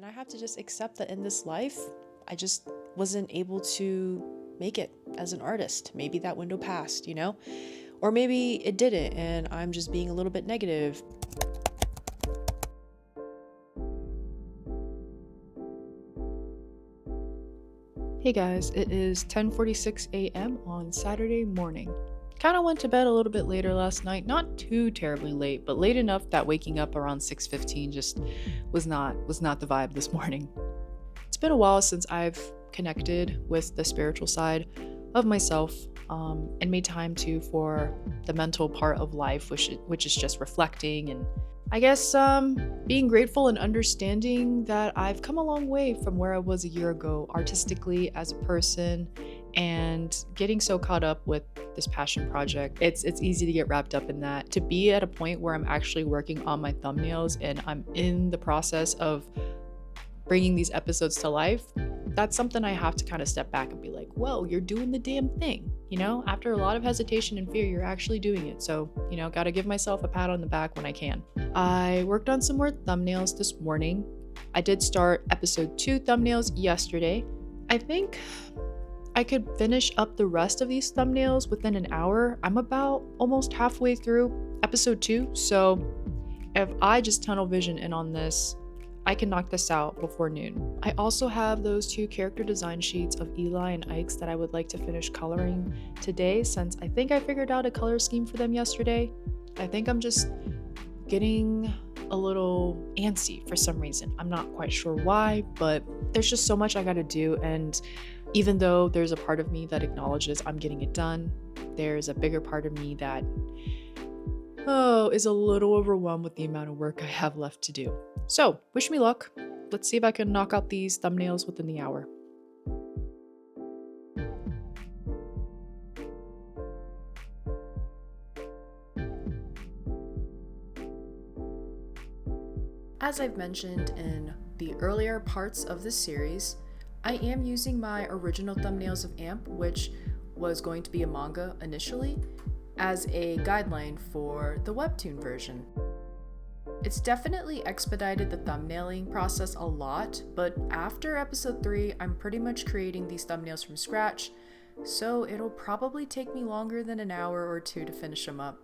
I have to just accept that in this life, I just wasn't able to make it as an artist. Maybe that window passed, Or maybe it didn't, and I'm just being a little bit negative. Hey guys, it is 10:46 a.m. on Saturday morning. Kind of went to bed a little bit later last night, not too terribly late, but late enough that waking up around 6:15 just was not the vibe this morning. It's been a while since I've connected with the spiritual side of myself, and made time for the mental part of life, which is just reflecting and I guess being grateful and understanding that I've come a long way from where I was a year ago artistically as a person, and getting so caught up with this passion project. It's easy to get wrapped up in that. To be at a point where I'm actually working on my thumbnails and I'm in the process of bringing these episodes to life, that's something I have to kind of step back and be like, whoa, you're doing the damn thing. After a lot of hesitation and fear, you're actually doing it. So, gotta give myself a pat on the back when I can. I worked on some more thumbnails this morning. I did start episode 2 thumbnails yesterday. I think I could finish up the rest of these thumbnails within an hour. I'm about almost halfway through episode 2. So if I just tunnel vision in on this, I can knock this out before noon. I also have those 2 character design sheets of Eli and Ike's that I would like to finish coloring today, since I think I figured out a color scheme for them yesterday. I think I'm just getting a little antsy for some reason. I'm not quite sure why, but there's just so much I gotta do, and even though there's a part of me that acknowledges I'm getting it done, there's a bigger part of me that is a little overwhelmed with the amount of work I have left to do. So, wish me luck. Let's see if I can knock out these thumbnails within the hour. As I've mentioned in the earlier parts of this series, I am using my original thumbnails of AMP, which was going to be a manga initially, as a guideline for the Webtoon version. It's definitely expedited the thumbnailing process a lot, but after episode 3, I'm pretty much creating these thumbnails from scratch, so it'll probably take me longer than an hour or 2 to finish them up.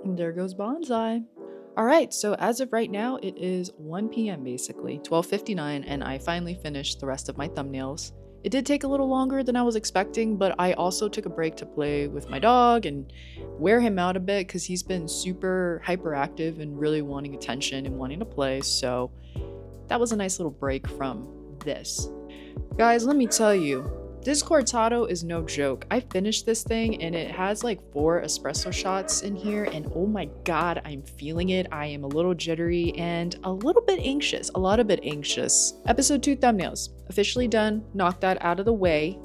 And there goes Bonsai. Alright, so as of right now, it is 1 p.m. basically, 12:59, and I finally finished the rest of my thumbnails. It did take a little longer than I was expecting, but I also took a break to play with my dog and wear him out a bit because he's been super hyperactive and really wanting attention and wanting to play, so that was a nice little break from this. Guys, let me tell you, this cortado is no joke. I finished this thing and it has like 4 espresso shots in here, and oh my god, I'm feeling it. I am a little jittery and a little bit anxious, a lot of bit anxious. Episode 2 thumbnails, officially done, knocked that out of the way.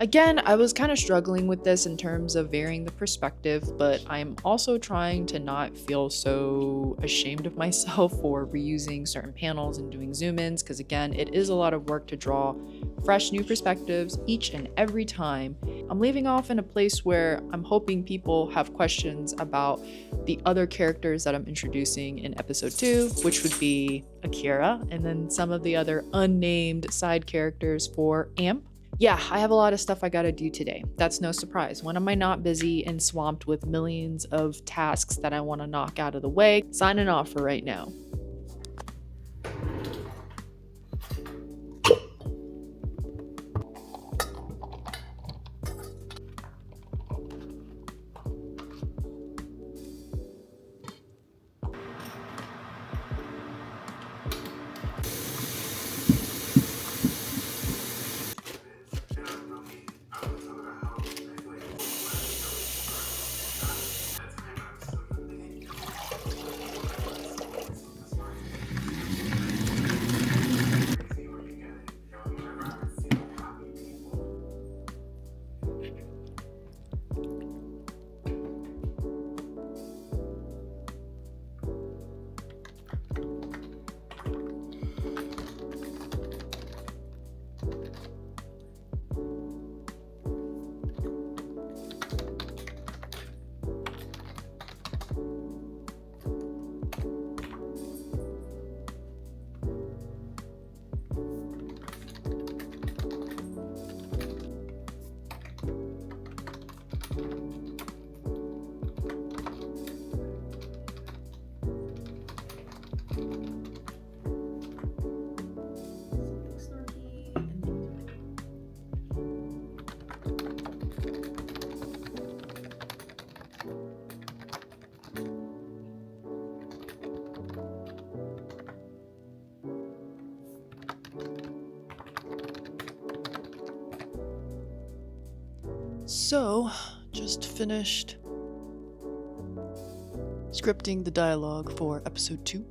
Again, I was kind of struggling with this in terms of varying the perspective, but I'm also trying to not feel so ashamed of myself for reusing certain panels and doing zoom-ins, because again, it is a lot of work to draw fresh new perspectives each and every time. I'm leaving off in a place where I'm hoping people have questions about the other characters that I'm introducing in episode 2, which would be Akira, and then some of the other unnamed side characters for AMP. Yeah, I have a lot of stuff I gotta do today. That's no surprise. When am I not busy and swamped with millions of tasks that I want to knock out of the way? Signing off for right now. So, just finished scripting the dialogue for episode 2.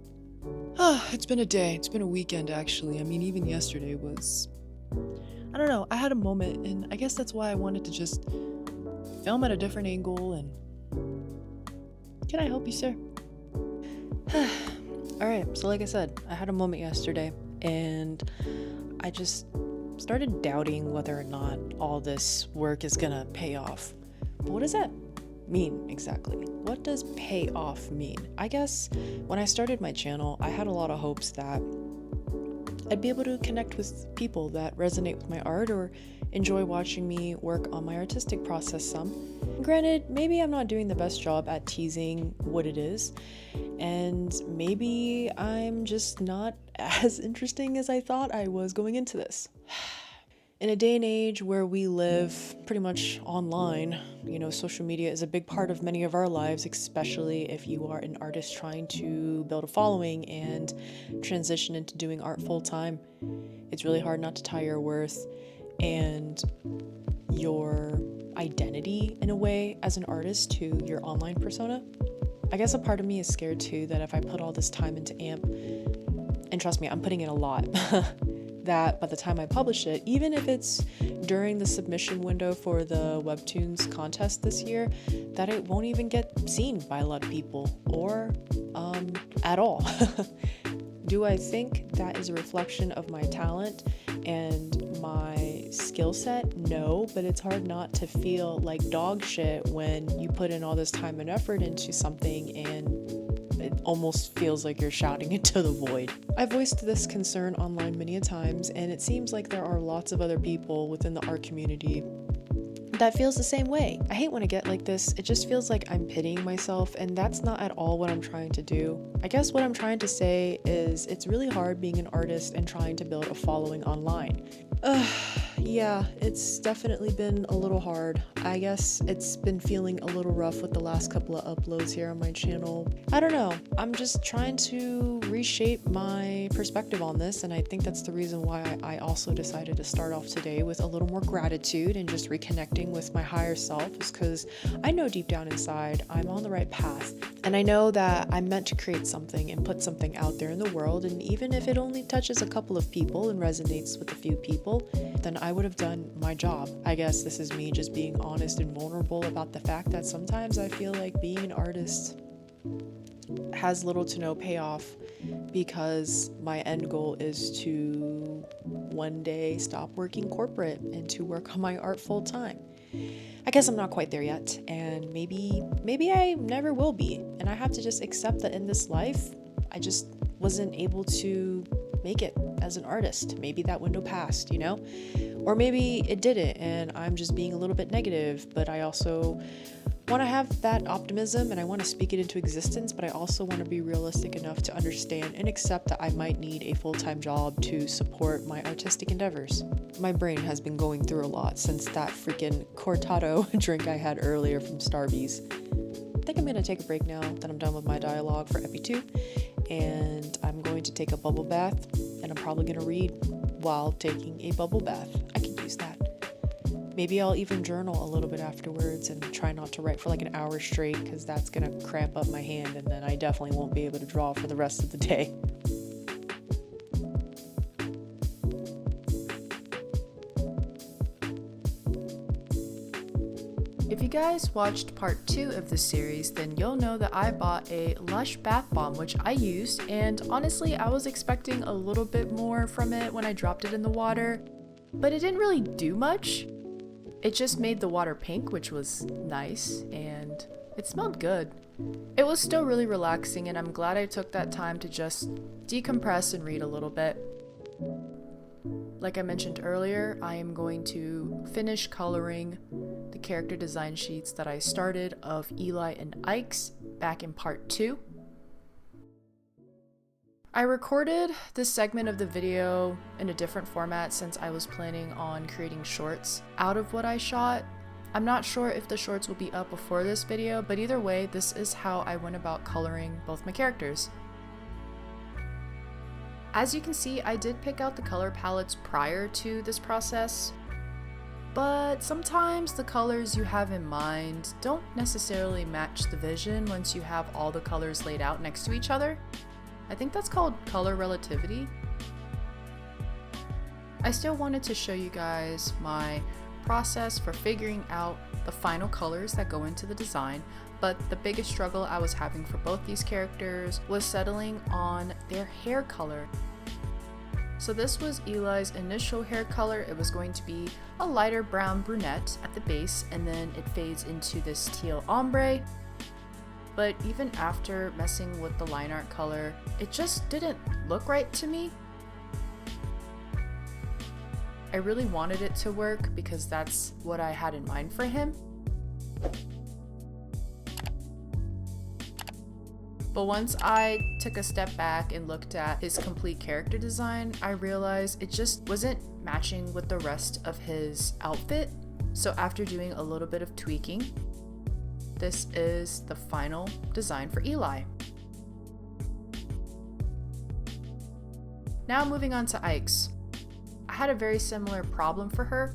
It's been a day. It's been a weekend, actually. I mean, even yesterday was... I don't know. I had a moment, and I guess that's why I wanted to just film at a different angle, and... Can I help you, sir? Alright, so like I said, I had a moment yesterday, and I just started doubting whether or not all this work is gonna pay off. But what does that mean exactly? What does pay off mean? I guess when I started my channel, I had a lot of hopes that I'd be able to connect with people that resonate with my art or enjoy watching me work on my artistic process some. Granted, maybe I'm not doing the best job at teasing what it is, and maybe I'm just not as interesting as I thought I was going into this. In a day and age where we live pretty much online, social media is a big part of many of our lives, especially if you are an artist trying to build a following and transition into doing art full time. It's really hard not to tie your worth and your identity in a way as an artist to your online persona. I guess a part of me is scared too that if I put all this time into AMP, and trust me, I'm putting in a lot, that by the time I publish it, even if it's during the submission window for the Webtoons contest this year, that it won't even get seen by a lot of people, or at all. Do I think that is a reflection of my talent and my skill set? No, but it's hard not to feel like dog shit when you put in all this time and effort into something and it almost feels like you're shouting into the void. I voiced this concern online many a times, and it seems like there are lots of other people within the art community that feels the same way. I hate when I get like this. It just feels like I'm pitying myself, and that's not at all what I'm trying to do. I guess what I'm trying to say is it's really hard being an artist and trying to build a following online. Yeah, it's definitely been a little hard. I guess it's been feeling a little rough with the last couple of uploads here on my channel. I don't know. I'm just trying to reshape my perspective on this, and I think that's the reason why I also decided to start off today with a little more gratitude and just reconnecting with my higher self, is because I know deep down inside I'm on the right path, and I know that I'm meant to create something and put something out there in the world, and even if it only touches a couple of people and resonates with a few people, then I would have done my job. I guess this is me just being honest and vulnerable about the fact that sometimes I feel like being an artist has little to no payoff, because my end goal is to one day stop working corporate and to work on my art full time. I guess I'm not quite there yet, and maybe I never will be, and I have to just accept that in this life I just wasn't able to make it as an artist. Maybe that window passed, or maybe it didn't, and I'm just being a little bit negative. But I also want to have that optimism, and I want to speak it into existence, but I also want to be realistic enough to understand and accept that I might need a full-time job to support my artistic endeavors. My brain has been going through a lot since that freaking cortado drink I had earlier from Starbucks. I think I'm going to take a break now that I'm done with my dialogue for Epi 2, and I'm going to take a bubble bath, and I'm probably going to read while taking a bubble bath. I could use that. Maybe I'll even journal a little bit afterwards and try not to write for like an hour straight, because that's going to cramp up my hand, and then I definitely won't be able to draw for the rest of the day. If you guys watched part 2 of this series, then you'll know that I bought a Lush bath bomb, which I used, and honestly I was expecting a little bit more from it when I dropped it in the water, but it didn't really do much. It just made the water pink, which was nice, and It smelled good. It was still really relaxing, and I'm glad I took that time to just decompress and read a little bit. Like I mentioned earlier, I am going to finish coloring the character design sheets that I started of Eli and Ike's back in part 2. I recorded this segment of the video in a different format since I was planning on creating shorts out of what I shot. I'm not sure if the shorts will be up before this video, but either way, this is how I went about coloring both my characters. As you can see, I did pick out the color palettes prior to this process, but sometimes the colors you have in mind don't necessarily match the vision once you have all the colors laid out next to each other. I think that's called color relativity. I still wanted to show you guys my process for figuring out the final colors that go into the design, but the biggest struggle I was having for both these characters was settling on their hair color. So this was Eli's initial hair color. It was going to be a lighter brown brunette at the base, and then it fades into this teal ombre. But even after messing with the line art color, it just didn't look right to me. I really wanted it to work because that's what I had in mind for him. But once I took a step back and looked at his complete character design, I realized it just wasn't matching with the rest of his outfit. So after doing a little bit of tweaking, this is the final design for Eli. Now moving on to Ike's. I had a very similar problem for her.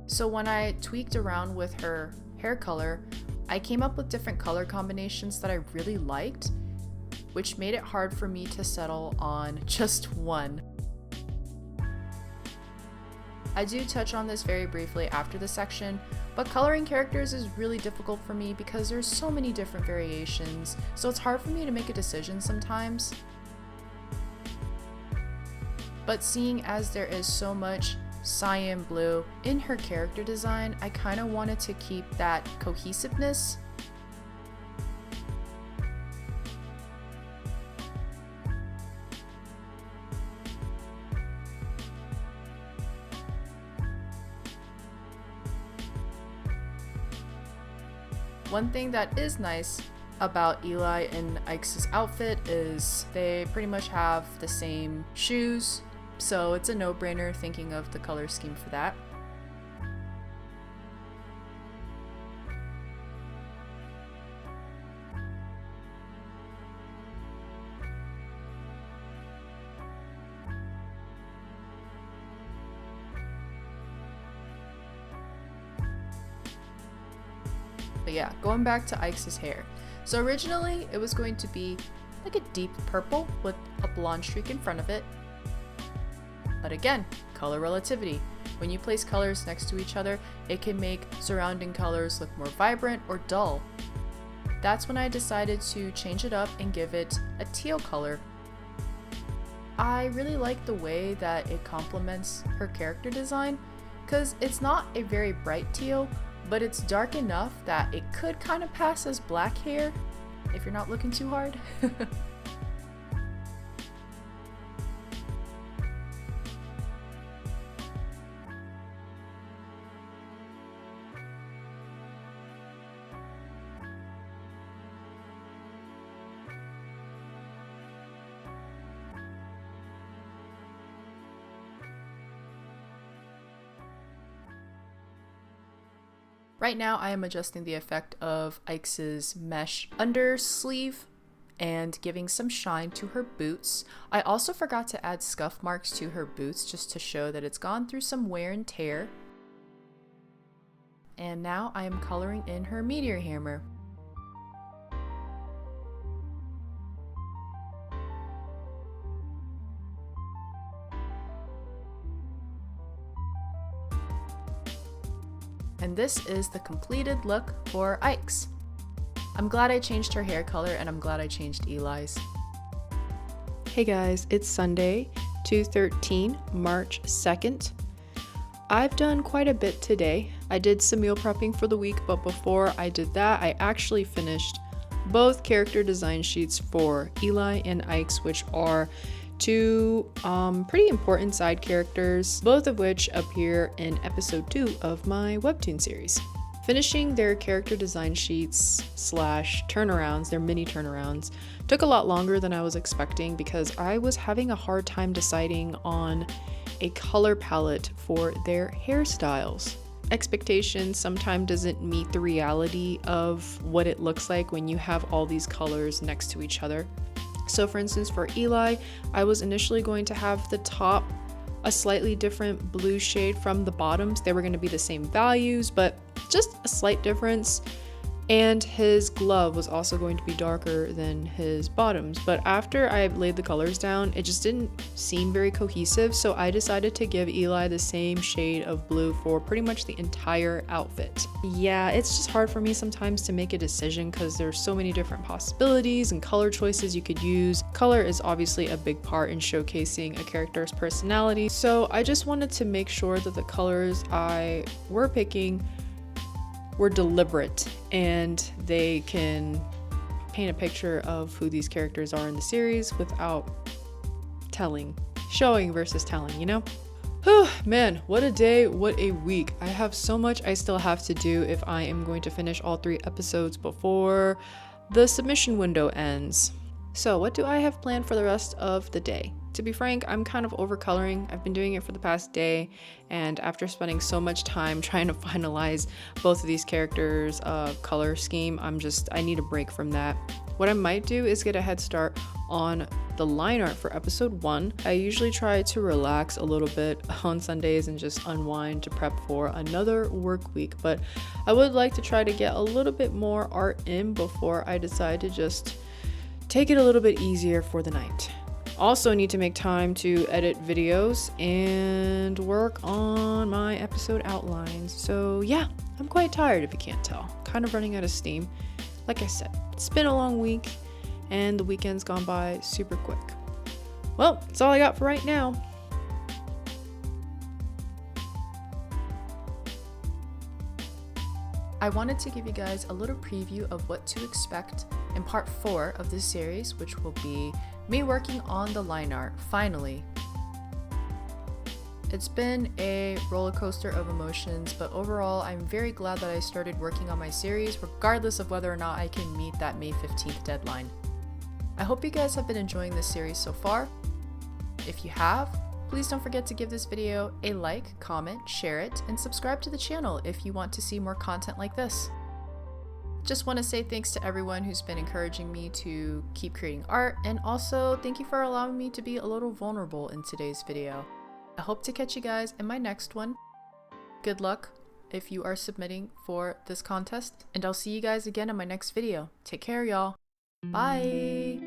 So when I tweaked around with her hair color, I came up with different color combinations that I really liked, which made it hard for me to settle on just one. I do touch on this very briefly after the section, but coloring characters is really difficult for me because there's so many different variations, so it's hard for me to make a decision sometimes. But seeing as there is so much cyan blue in her character design, I kind of wanted to keep that cohesiveness. One thing that is nice about Eli and Ike's outfit is they pretty much have the same shoes, so it's a no-brainer thinking of the color scheme for that. But yeah, going back to Ike's hair. So originally it was going to be like a deep purple with a blonde streak in front of it. But again, color relativity. When you place colors next to each other, it can make surrounding colors look more vibrant or dull. That's when I decided to change it up and give it a teal color. I really like the way that it complements her character design, because it's not a very bright teal, but it's dark enough that it could kind of pass as black hair if you're not looking too hard. Right now I am adjusting the effect of Ike's mesh undersleeve and giving some shine to her boots. I also forgot to add scuff marks to her boots just to show that it's gone through some wear and tear. And now I am coloring in her meteor hammer. And this is the completed look for Ike's. I'm glad I changed her hair color, and I'm glad I changed Eli's. Hey guys, it's Sunday, 2/13, March 2nd. I've done quite a bit today. I did some meal prepping for the week, but before I did that, I actually finished both character design sheets for Eli and Ike's, which are two pretty important side characters, both of which appear in episode 2 of my Webtoon series. Finishing their character design sheets slash turnarounds, their mini turnarounds, took a lot longer than I was expecting because I was having a hard time deciding on a color palette for their hairstyles. Expectation sometimes doesn't meet the reality of what it looks like when you have all these colors next to each other. So for instance, for Eli, I was initially going to have the top a slightly different blue shade from the bottoms. They were going to be the same values, but just a slight difference. And his glove was also going to be darker than his bottoms. But after I laid the colors down, it just didn't seem very cohesive. So I decided to give Eli the same shade of blue for pretty much the entire outfit. Yeah, it's just hard for me sometimes to make a decision because there's so many different possibilities and color choices you could use. Color is obviously a big part in showcasing a character's personality. So I just wanted to make sure that the colors I were picking were deliberate and they can paint a picture of who these characters are in the series without showing versus telling, you know? Whew, man, what a day, what a week. I have so much I still have to do if I am going to finish all 3 episodes before the submission window ends. So what do I have planned for the rest of the day? To be frank, I'm kind of overcoloring. I've been doing it for the past day, and after spending so much time trying to finalize both of these characters' color scheme, I need a break from that. What I might do is get a head start on the line art for episode 1. I usually try to relax a little bit on Sundays and just unwind to prep for another work week, but I would like to try to get a little bit more art in before I decide to just take it a little bit easier for the night. Also need to make time to edit videos and work on my episode outlines. So yeah, I'm quite tired if you can't tell. Kind of running out of steam. Like I said, it's been a long week and the weekend's gone by super quick. Well, that's all I got for right now. I wanted to give you guys a little preview of what to expect in part 4 of this series, which will be me working on the line art, finally. It's been a roller coaster of emotions, but overall I'm very glad that I started working on my series, regardless of whether or not I can meet that May 15th deadline. I hope you guys have been enjoying this series so far. If you have, please don't forget to give this video a like, comment, share it, and subscribe to the channel if you want to see more content like this. Just want to say thanks to everyone who's been encouraging me to keep creating art, and also thank you for allowing me to be a little vulnerable in today's video. I hope to catch you guys in my next one. Good luck if you are submitting for this contest, and I'll see you guys again in my next video. Take care, y'all. Bye!